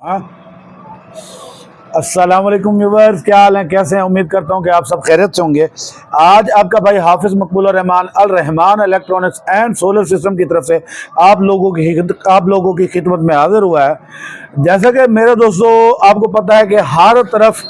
हाँ, अस्सलाम वालेकुम व्यूवर्स, क्या हाल है, कैसे हैं? उम्मीद करता हूं कि आप सब खैरियत से होंगे। आज आपका भाई Hafiz Maqbool Rahman Al Rahman electronics and solar system की तरफ से आप लोगों की खिदमत में हाजिर हुआ है। जैसा कि मेरे दोस्तों आपको पता है कि हर तरफ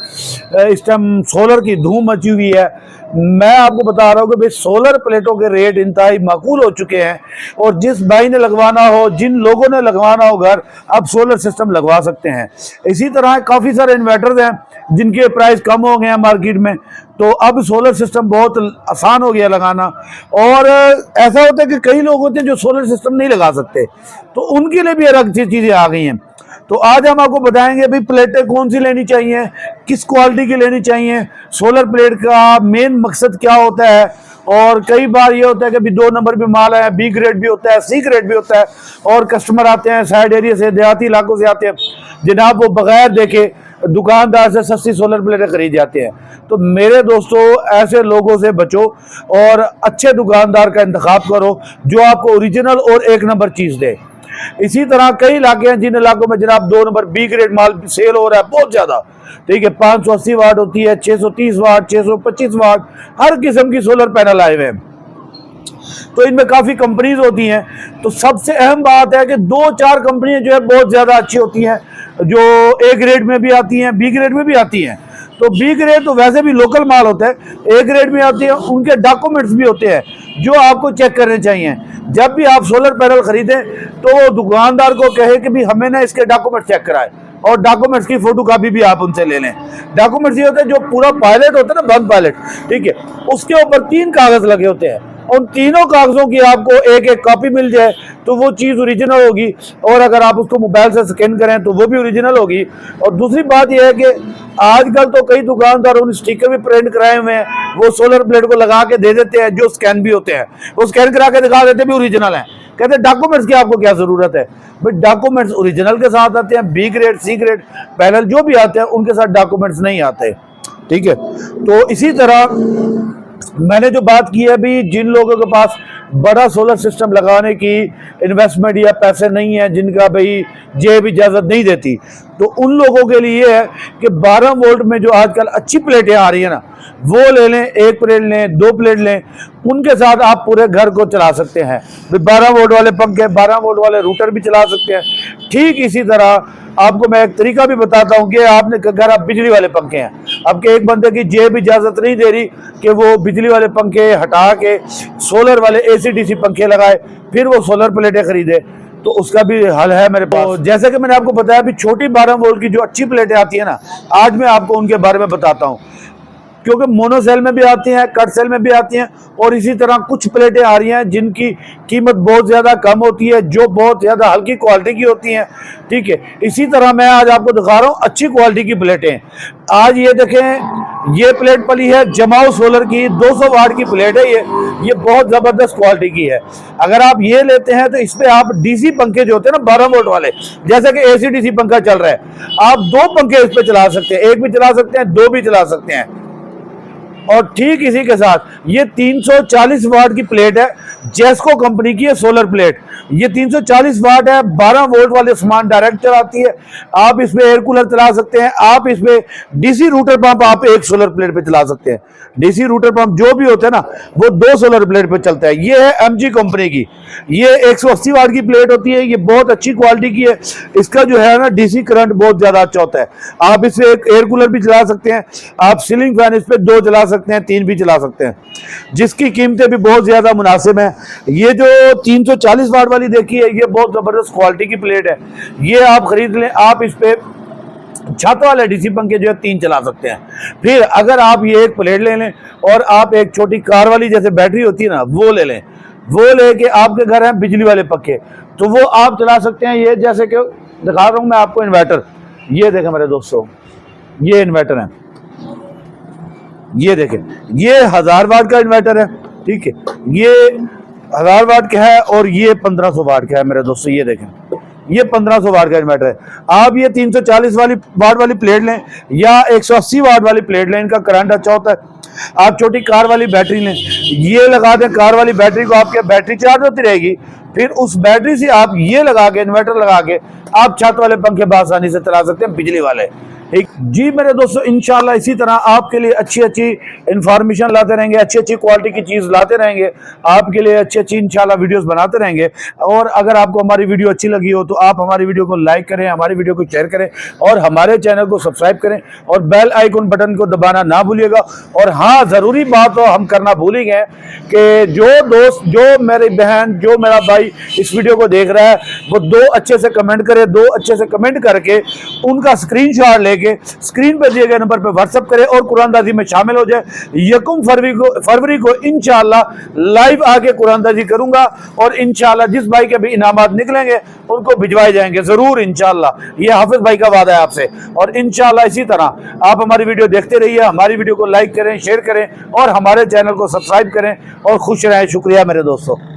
इस टाइम सोलर की धूम मची हुई है। मैं आपको बता रहा हूँ कि भाई सोलर प्लेटों के रेट इंतहाई माकूल हो चुके हैं और जिस भाई ने लगवाना हो, जिन लोगों ने लगवाना हो घर, अब सोलर सिस्टम लगवा सकते हैं। इसी तरह काफ़ी सारे इन्वर्टर्स हैं जिनके प्राइस कम हो गए हैं मार्केट में, तो अब सोलर सिस्टम बहुत आसान हो गया लगाना। और ऐसा होता है कि कई लोग होते हैं जो सोलर सिस्टम नहीं लगा सकते, तो उनके लिए भी अलग चीज़ें आ गई हैं। तो आज हम आपको बताएंगे भाई प्लेटें कौन सी लेनी चाहिए, किस क्वालिटी की लेनी चाहिए, सोलर प्लेट का मेन मकसद क्या होता है। और कई बार ये होता है कि भी 2 नंबर पे माल है, बी ग्रेड भी होता है, सी ग्रेड भी होता है, और कस्टमर आते हैं साइड एरिया से, देहाती इलाकों से आते हैं, जनाब वो बगैर देखे दुकानदार से सस्ती सोलर प्लेटें खरीद जाते हैं। तो मेरे दोस्तों ऐसे लोगों से बचो और अच्छे दुकानदार का इंतखाब करो जो आपको ओरिजिनल और 1 नंबर चीज़ दे। इसी तरह कई इलाके हैं जिन इलाकों में जनाब 2 नंबर बी ग्रेड माल सेल हो रहा है बहुत ज्यादा, ठीक है। 580 वाट होती है, 630 वाट, 625 वाट, हर किस्म की सोलर पैनल आए हुए हैं। तो इनमें काफी कंपनीज होती हैं। तो सबसे अहम बात है कि 2-4 कंपनियां जो है बहुत ज्यादा अच्छी होती हैं, जो ए ग्रेड में भी आती हैं, बी ग्रेड में भी आती हैं। तो बी ग्रेड तो वैसे भी लोकल माल होता है, ए ग्रेड में आती है, उनके डॉक्यूमेंट्स भी होते हैं जो आपको चेक करने चाहिए। जब भी आप सोलर पैनल खरीदें तो वो दुकानदार को कहे कि भी हमें ना इसके डॉक्यूमेंट चेक कराए, और डॉक्यूमेंट्स की फोटो कॉपी भी आप उनसे ले लें। डॉक्यूमेंट्स ये होते हैं जो पूरा पायलट होता है ना, बंद पायलट, ठीक है, उसके ऊपर 3 कागज लगे होते हैं। उन तीनों कागजों की आपको एक एक कॉपी मिल जाए तो वो चीज़ ओरिजिनल होगी, और अगर आप उसको मोबाइल से स्कैन करें तो वो भी ओरिजिनल होगी। और दूसरी बात यह है कि आजकल तो कई दुकानदार उन स्टिकर भी प्रिंट कराए हुए हैं, वो सोलर प्लेट को लगा के दे देते हैं, जो स्कैन भी होते हैं, वो स्कैन करा के दिखा देते भी ओरिजिनल है। कहते हैं डॉक्यूमेंट्स की आपको क्या जरूरत है भाई, डॉक्यूमेंट्स ओरिजिनल के साथ आते हैं। B grade, C grade panel जो भी आते हैं उनके साथ डॉक्यूमेंट्स नहीं आते, ठीक है। तो इसी तरह मैंने जो बात की है भी, जिन लोगों के पास बड़ा सोलर सिस्टम लगाने की इन्वेस्टमेंट या पैसे नहीं है, जिनका भाई जेब इजाज़त नहीं देती, तो उन लोगों के लिए है कि 12 वोल्ट में जो आजकल अच्छी प्लेटें आ रही है ना, वो ले लें। 1 प्लेट लें, 2 प्लेट लें, उनके साथ आप पूरे घर को चला सकते हैं। 12 वोल्ट वाले पंखे, 12 वोल्ट वाले रूटर भी चला सकते हैं। ठीक इसी तरह आपको मैं एक तरीका भी बताता हूँ कि आपने घर आप बिजली वाले पंखे हैं, आपके एक बंदे की जेब इजाज़त नहीं दे रही कि वो बिजली वाले पंखे हटा के सोलर वाले AC/DC पंखे लगाए, फिर वो सोलर प्लेटें खरीदे, तो उसका भी हल है मेरे पास। तो जैसे कि मैंने आपको बताया भी, छोटी 12 वोल्ट की जो अच्छी प्लेटें आती है ना, आज मैं आपको उनके बारे में बताता हूँ, क्योंकि मोनो सेल में भी आती हैं, कट सेल में भी आती हैं, और इसी तरह कुछ प्लेटें आ रही हैं जिनकी कीमत बहुत ज़्यादा कम होती है, जो बहुत ज़्यादा हल्की क्वालिटी की होती हैं, ठीक है। इसी तरह मैं आज आपको दिखा रहा हूँ अच्छी क्वालिटी की प्लेटें। आज ये देखें, ये प्लेट पली है जमाओ सोलर की, 200 वाट की प्लेट है ये बहुत ज़बरदस्त क्वालिटी की है। अगर आप ये लेते हैं तो इस पर आप DC पंखे जो होते हैं ना 12 वोल्ट वाले, जैसे कि AC/DC पंखा चल रहा है, आप 2 पंखे इस पर चला सकते हैं, 1 भी चला सकते हैं, 2 भी चला सकते हैं। और ठीक इसी के साथ ये 340 वाट की प्लेट है, जेस्को कंपनी की है सोलर प्लेट। ये 340 वाट है, 12 वोल्ट वाले सामान डायरेक्ट चलाती है। आप इसमें एयर कूलर चला सकते हैं, आप इसमें DC रूटर पंप आप एक सोलर प्लेट पे चला सकते हैं। DC रूटर पंप जो भी होते हैं ना, वो 2 सोलर प्लेट पे चलता है। ये है MG कंपनी की, ये 180 वाट की प्लेट होती है, ये बहुत अच्छी क्वालिटी की है। इसका जो है ना DC करंट बहुत ज्यादा अच्छा होता है। आप इसमें एक एयर कूलर भी चला सकते हैं, आप सीलिंग फैन इस पे 2 चला सकते हैं, 3 भी चला सकते हैं, जिसकी कीमतें भी बहुत ज्यादा मुनासिब हैं। ये जो 340 वाट वाली देखी है, ये बहुत जबरदस्त क्वालिटी की प्लेट है, ये आप खरीद लें। आप इस पे छत वाले DC पंखे जो है 3 चला सकते हैं। फिर अगर आप ये एक प्लेट ले लें और आप एक छोटी कार वाली जैसे बैटरी होती है ना, वो ले लें, वो लेके आपके घर हैं बिजली वाले पंखे, तो वो आप चला सकते हैं। ये जैसे कि दिखा रहा हूँ मैं आपको इन्वर्टर, ये देखें मेरे दोस्तों, ये इन्वर्टर है, ये देखें, ये 1000 वाट का इन्वर्टर है, ठीक है, ये 1000 वाट का है, और ये 1500 वाट का है मेरे दोस्तों। ये देखें, ये 1500 वाट का इन्वर्टर है। आप ये 340 वाट वाली प्लेट लें या 180 वाट वाली प्लेट लें, इनका करंट अच्छा होता है। आप छोटी कार वाली बैटरी लें, ये लगा दें, कार वाली बैटरी को आपकी बैटरी चार्ज होती रहेगी, फिर उस बैटरी से आप ये लगा के इन्वर्टर लगा के आप छत वाले पंखे बआसानी से चला सकते हैं, बिजली वाले। ठीक जी मेरे दोस्तों, इंशाल्लाह इसी तरह आपके लिए अच्छी अच्छी इंफॉर्मेशन लाते रहेंगे, अच्छी अच्छी क्वालिटी की चीज़ लाते रहेंगे, आपके लिए अच्छी अच्छी इंशाल्लाह वीडियोस बनाते रहेंगे। और अगर आपको हमारी वीडियो अच्छी लगी हो तो आप हमारी वीडियो को लाइक करें, हमारी वीडियो को शेयर करें और हमारे चैनल को सब्सक्राइब करें और बेल आइकन बटन को दबाना ना भूलिएगा। और हाँ, ज़रूरी बात तो हम करना भूल ही गए कि जो दोस्त, जो मेरी बहन, जो मेरा भाई इस वीडियो को देख रहा है, वो 2 अच्छे से कमेंट करे, 2 अच्छे से कमेंट करके उनका स्क्रीनशॉट लेके स्क्रीन पर दिए गए नंबर पर व्हाट्सएप करें और कुरानदाजी में शामिल हो जाए। 1 फरवरी को इंशाल्लाह लाइव आके कुरानदाजी करूंगा और इंशाल्लाह जिस भाई के भी इनामात निकलेंगे उनको भिजवाए जाएंगे जरूर इंशाल्लाह। ये हाफिज भाई का वादा है आपसे। और इंशाल्लाह इसी तरह आप हमारी वीडियो देखते रहिए, हमारी वीडियो को लाइक करें, शेयर करें और हमारे चैनल को सब्सक्राइब करें और खुश रहें। शुक्रिया मेरे दोस्तों।